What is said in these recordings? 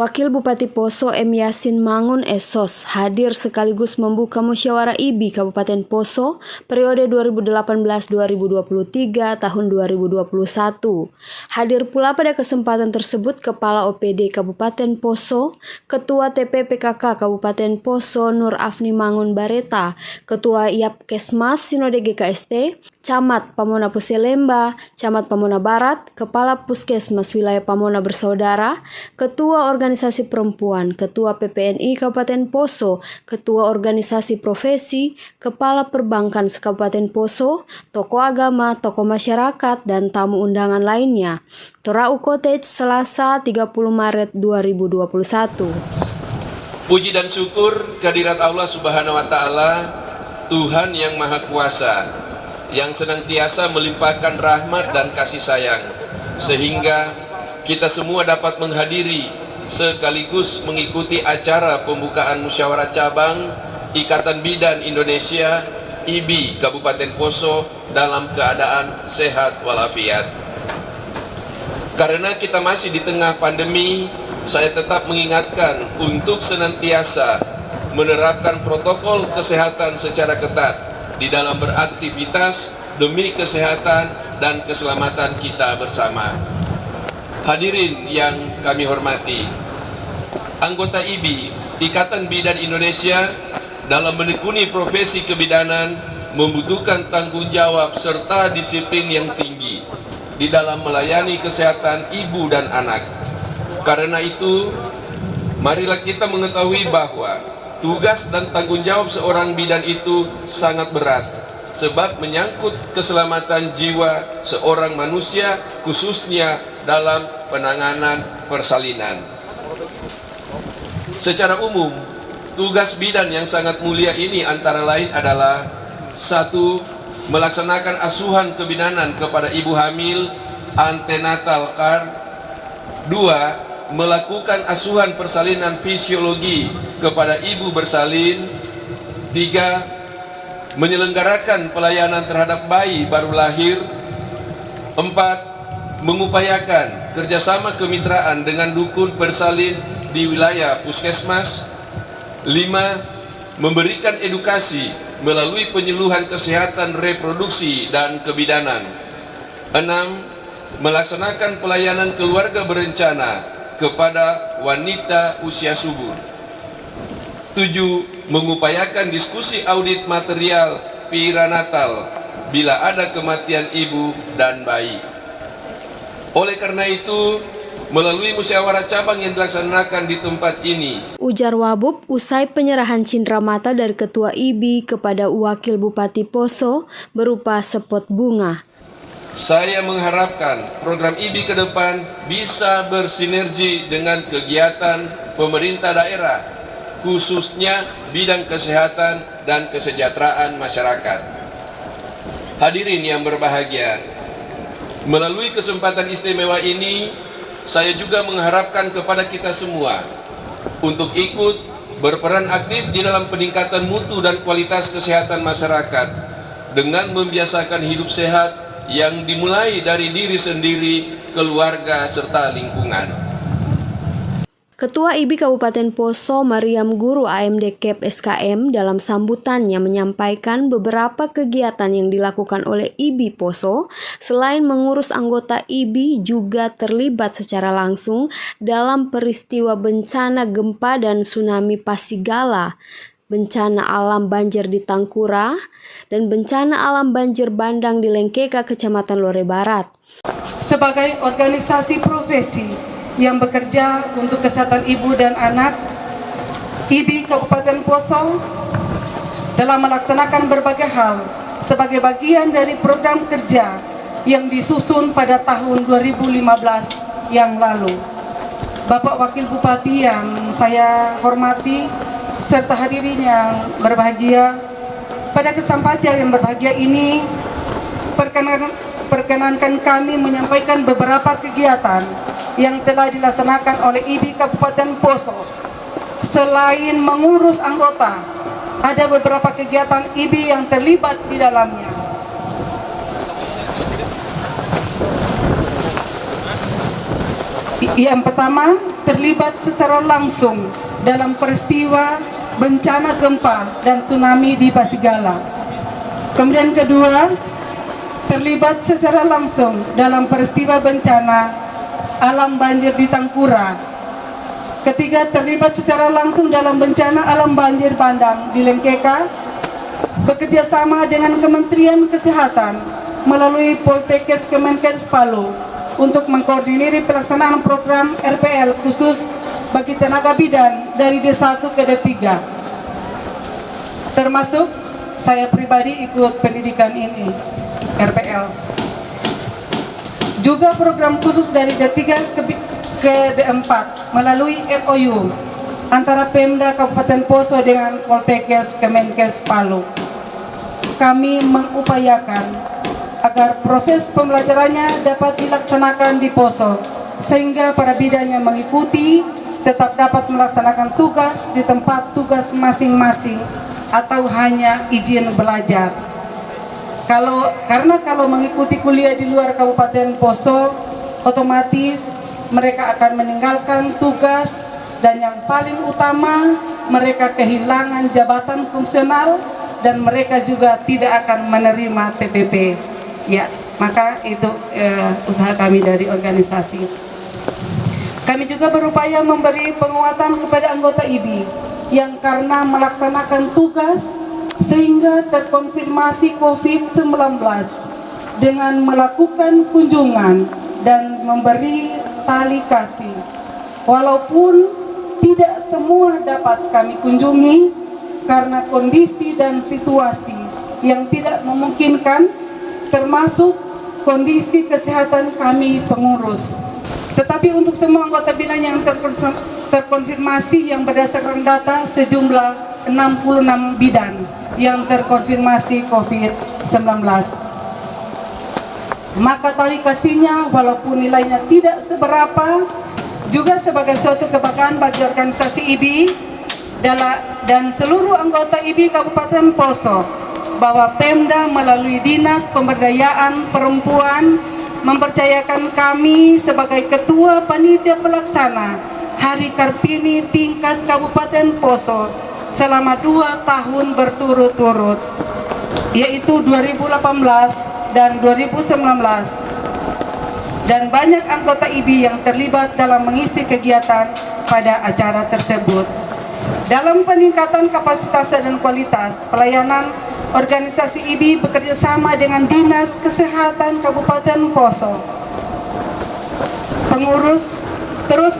Wakil Bupati Poso M. Yasin Mangun Esos hadir sekaligus membuka musyawarah IBI Kabupaten Poso periode 2018-2023 tahun 2021. Hadir pula pada kesempatan tersebut Kepala OPD Kabupaten Poso, Ketua TPPKK Kabupaten Poso Nur Afni Mangun Bareta, Ketua Yapkesmas Sinode GKST, Camat Pamona Puselemba, Camat Pamona Barat, Kepala Puskesmas Wilayah Pamona Bersaudara, Ketua Organisasi Perempuan, Ketua PPNI Kabupaten Poso, Ketua Organisasi Profesi, Kepala Perbankan Kabupaten Poso, tokoh agama, tokoh masyarakat, dan tamu undangan lainnya. Tora Ukotej, Selasa 30 Maret 2021. Puji dan syukur kehadirat Allah Subhanahu wa Ta'ala, Tuhan yang Maha Kuasa, yang senantiasa melimpahkan rahmat dan kasih sayang, sehingga kita semua dapat menghadiri sekaligus mengikuti acara pembukaan musyawarah cabang Ikatan Bidan Indonesia IBI Kabupaten Poso dalam keadaan sehat walafiat. Karena kita masih di tengah pandemi, saya tetap mengingatkan untuk senantiasa menerapkan protokol kesehatan secara ketat di dalam beraktivitas demi kesehatan dan keselamatan kita bersama. Hadirin yang kami hormati, anggota IBI Ikatan Bidan Indonesia dalam menekuni profesi kebidanan membutuhkan tanggung jawab serta disiplin yang tinggi di dalam melayani kesehatan ibu dan anak. Karena itu, marilah kita mengetahui bahwa tugas dan tanggung jawab seorang bidan itu sangat berat, sebab menyangkut keselamatan jiwa seorang manusia, khususnya dalam penanganan persalinan. Secara umum, tugas bidan yang sangat mulia ini antara lain adalah: 1. Melaksanakan asuhan kebidanan kepada ibu hamil, antenatal care. 2. Melakukan asuhan persalinan fisiologi kepada ibu bersalin. 3. Menyelenggarakan pelayanan terhadap bayi baru lahir. 4. Mengupayakan kerjasama kemitraan dengan dukun bersalin di wilayah puskesmas. 5. Memberikan edukasi melalui penyuluhan kesehatan reproduksi dan kebidanan. 6. Melaksanakan pelayanan keluarga berencana kepada wanita usia subur. 7. Mengupayakan diskusi audit material perinatal bila ada kematian ibu dan bayi. Oleh karena itu, melalui musyawarah cabang yang dilaksanakan di tempat ini, ujar Wabub usai penyerahan cindramata dari Ketua IBI kepada Wakil Bupati Poso berupa spot bunga. saya mengharapkan program IBI ke depan bisa bersinergi dengan kegiatan pemerintah daerah, khususnya bidang kesehatan dan kesejahteraan masyarakat. Hadirin yang berbahagia, melalui kesempatan istimewa ini, saya juga mengharapkan kepada kita semua untuk ikut berperan aktif di dalam peningkatan mutu dan kualitas kesehatan masyarakat dengan membiasakan hidup sehat yang dimulai dari diri sendiri, keluarga, serta lingkungan. Ketua IBI Kabupaten Poso Mariam Guru AMD Kep SKM dalam sambutannya menyampaikan beberapa kegiatan yang dilakukan oleh IBI Poso selain mengurus anggota IBI juga terlibat secara langsung dalam peristiwa bencana gempa dan tsunami Pasigala, bencana alam banjir di Tangkura, dan bencana alam banjir bandang di Lengkeka, Kecamatan Lore Barat. Sebagai organisasi profesi yang bekerja untuk kesehatan ibu dan anak, IBI Kabupaten Poso telah melaksanakan berbagai hal sebagai bagian dari program kerja yang disusun pada tahun 2015 yang lalu. Bapak Wakil Bupati yang saya hormati, serta hadirin yang berbahagia, pada kesempatan yang berbahagia ini, perkenankan kami menyampaikan beberapa kegiatan yang telah dilaksanakan oleh IBI Kabupaten Poso. Selain mengurus anggota, ada beberapa kegiatan IBI yang terlibat di dalamnya. Yang pertama, terlibat secara langsung dalam peristiwa bencana gempa dan tsunami di Pasigala. Kemudian kedua, terlibat secara langsung dalam peristiwa bencana alam banjir di Tangkura. Ketiga, terlibat secara langsung dalam bencana alam banjir bandang di Lengkeka, bekerja sama dengan Kementerian Kesehatan melalui Poltekkes Kemenkes Palu untuk mengkoordinir pelaksanaan program RPL khusus bagi tenaga bidan dari D1 ke D3. Termasuk saya pribadi ikut pendidikan ini, RPL. Juga program khusus dari D3 ke D4 melalui MOU antara Pemda Kabupaten Poso dengan Poltekkes Kemenkes Palu. Kami mengupayakan agar proses pembelajarannya dapat dilaksanakan di Poso, sehingga para bidan yang mengikuti tetap dapat melaksanakan tugas di tempat tugas masing-masing atau hanya izin belajar. Karena kalau mengikuti kuliah di luar Kabupaten Poso, otomatis mereka akan meninggalkan tugas, dan yang paling utama mereka kehilangan jabatan fungsional dan mereka juga tidak akan menerima TPP. Ya, maka itu usaha kami dari organisasi. Kami juga berupaya memberi penguatan kepada anggota IBI yang karena melaksanakan tugas sehingga terkonfirmasi COVID-19 dengan melakukan kunjungan dan memberi tali kasih. Walaupun tidak semua dapat kami kunjungi karena kondisi dan situasi yang tidak memungkinkan, termasuk kondisi kesehatan kami pengurus. Tetapi untuk semua anggota bidan yang terkonfirmasi yang berdasarkan data sejumlah 66 bidan yang terkonfirmasi COVID-19. Maka tali kasihnya walaupun nilainya tidak seberapa, juga sebagai suatu kebanggaan bagi organisasi IBI dan seluruh anggota IBI Kabupaten Poso, bahwa Pemda melalui Dinas Pemberdayaan Perempuan mempercayakan kami sebagai Ketua Panitia Pelaksana Hari Kartini tingkat Kabupaten Poso selama 2 tahun berturut-turut, yaitu 2018 dan 2019. Dan banyak anggota IBI yang terlibat dalam mengisi kegiatan pada acara tersebut. Dalam peningkatan kapasitas dan kualitas pelayanan, organisasi IBI bekerja sama dengan Dinas Kesehatan Kabupaten Poso. Pengurus terus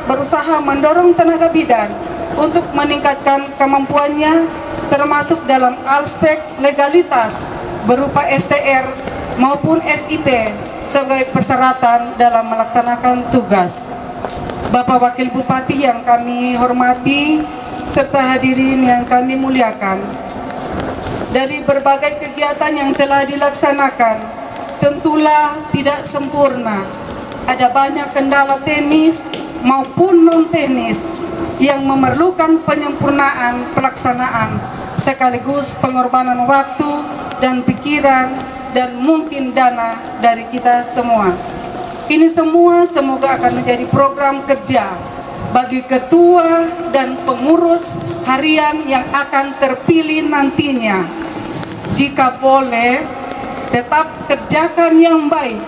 berusaha mendorong tenaga bidan untuk meningkatkan kemampuannya, termasuk dalam aspek legalitas berupa STR maupun SIP sebagai persyaratan dalam melaksanakan tugas. Bapak Wakil Bupati yang kami hormati serta hadirin yang kami muliakan, dari berbagai kegiatan yang telah dilaksanakan, tentulah tidak sempurna. Ada banyak kendala teknis maupun non-teknis yang memerlukan penyempurnaan pelaksanaan, sekaligus pengorbanan waktu dan pikiran dan mungkin dana dari kita semua. Ini semua semoga akan menjadi program kerja bagi ketua dan pengurus harian yang akan terpilih nantinya. Jika boleh, tetap kerjakan yang baik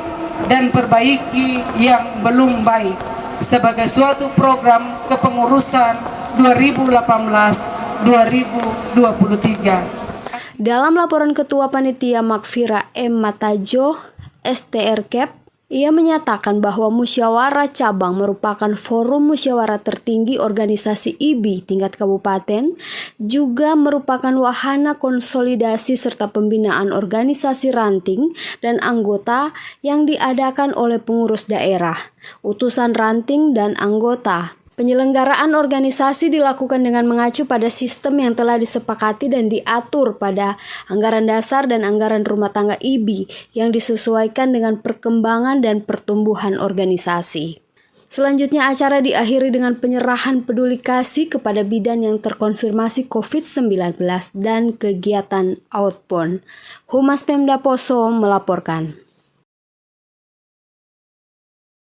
dan perbaiki yang belum baik sebagai suatu program kepengurusan 2018-2023. Dalam laporan Ketua Panitia Makfira M. Matajo, STR Cap, ia menyatakan bahwa musyawarah cabang merupakan forum musyawarah tertinggi organisasi IBI tingkat kabupaten, juga merupakan wahana konsolidasi serta pembinaan organisasi ranting dan anggota yang diadakan oleh pengurus daerah, utusan ranting dan anggota. Penyelenggaraan organisasi dilakukan dengan mengacu pada sistem yang telah disepakati dan diatur pada anggaran dasar dan anggaran rumah tangga IBI yang disesuaikan dengan perkembangan dan pertumbuhan organisasi. Selanjutnya acara diakhiri dengan penyerahan peduli kasih kepada bidan yang terkonfirmasi COVID-19 dan kegiatan outbound. Humas Pemda Poso melaporkan.